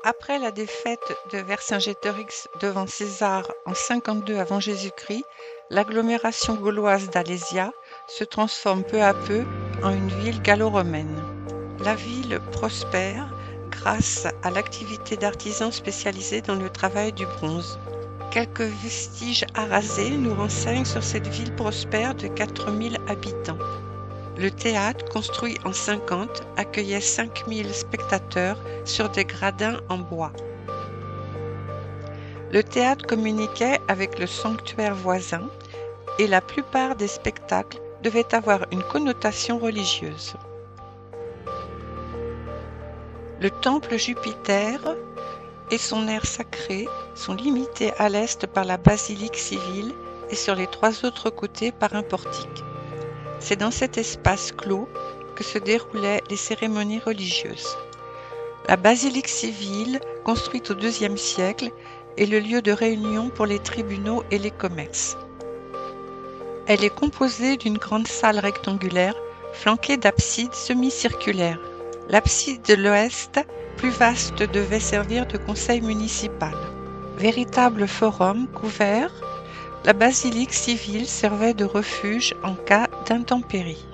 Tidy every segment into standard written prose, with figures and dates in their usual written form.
Après la défaite de Vercingétorix devant César en 52 avant Jésus-Christ, l'agglomération gauloise d'Alésia se transforme peu à peu en une ville gallo-romaine. La ville prospère grâce à l'activité d'artisans spécialisés dans le travail du bronze. Quelques vestiges arasés nous renseignent sur cette ville prospère de 4000 habitants. Le théâtre, construit en 50, accueillait 5000 spectateurs sur des gradins en bois. Le théâtre communiquait avec le sanctuaire voisin et la plupart des spectacles devaient avoir une connotation religieuse. Le temple Jupiter et son aire sacrée sont limités à l'est par la basilique civile et sur les 3 autres côtés par un portique. C'est dans cet espace clos que se déroulaient les cérémonies religieuses. La basilique civile, construite au IIe siècle, est le lieu de réunion pour les tribunaux et les commerces. Elle est composée d'une grande salle rectangulaire flanquée d'absides semi-circulaires. L'abside de l'ouest, plus vaste, devait servir de conseil municipal. Véritable forum couvert, la basilique civile servait de refuge en cas d'intempéries.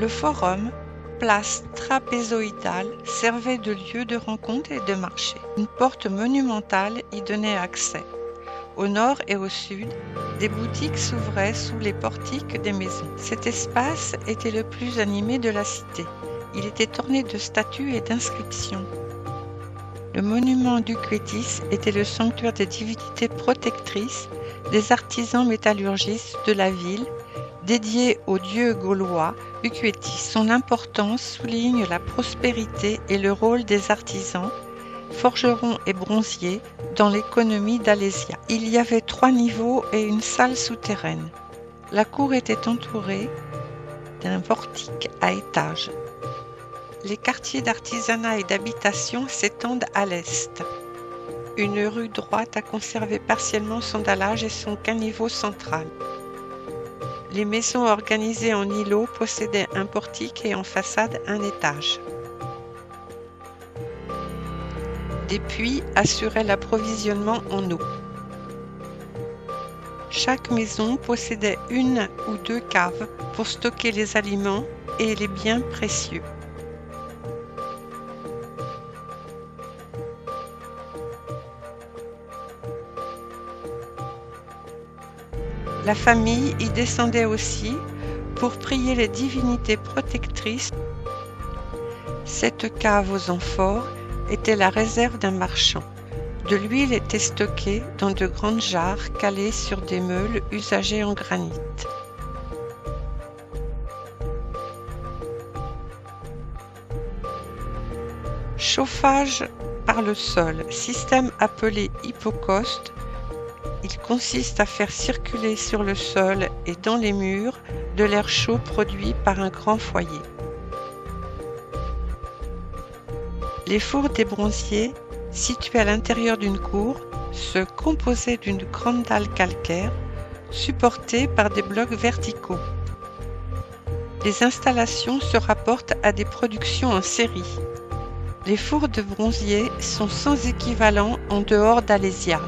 Le forum, place trapézoïdale, servait de lieu de rencontre et de marché. Une porte monumentale y donnait accès. Au nord et au sud, des boutiques s'ouvraient sous les portiques des maisons. Cet espace était le plus animé de la cité. Il était orné de statues et d'inscriptions. Le monument d'Uquetis était le sanctuaire des divinités protectrices des artisans métallurgistes de la ville, dédié au dieu gaulois Uquetis. Son importance souligne la prospérité et le rôle des artisans, forgerons et bronziers dans l'économie d'Alésia. Il y avait 3 niveaux et une salle souterraine. La cour était entourée d'un portique à étages. Les quartiers d'artisanat et d'habitation s'étendent à l'est. Une rue droite a conservé partiellement son dallage et son caniveau central. Les maisons organisées en îlots possédaient un portique et en façade un étage. Des puits assuraient l'approvisionnement en eau. Chaque maison possédait 1 ou 2 caves pour stocker les aliments et les biens précieux. La famille y descendait aussi pour prier les divinités protectrices. Cette cave aux amphores était la réserve d'un marchand. De l'huile était stockée dans de grandes jarres calées sur des meules usagées en granit. Chauffage par le sol, système appelé hypocauste. Il consiste à faire circuler sur le sol et dans les murs de l'air chaud produit par un grand foyer. Les fours des bronziers, situés à l'intérieur d'une cour, se composaient d'une grande dalle calcaire supportée par des blocs verticaux. Les installations se rapportent à des productions en série. Les fours de bronziers sont sans équivalent en dehors d'Alésia.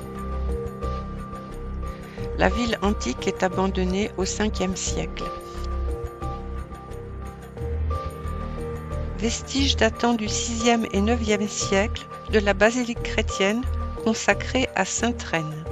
La ville antique est abandonnée au Ve siècle. Vestiges datant du VIe et IXe siècle de la basilique chrétienne consacrée à Sainte Reine.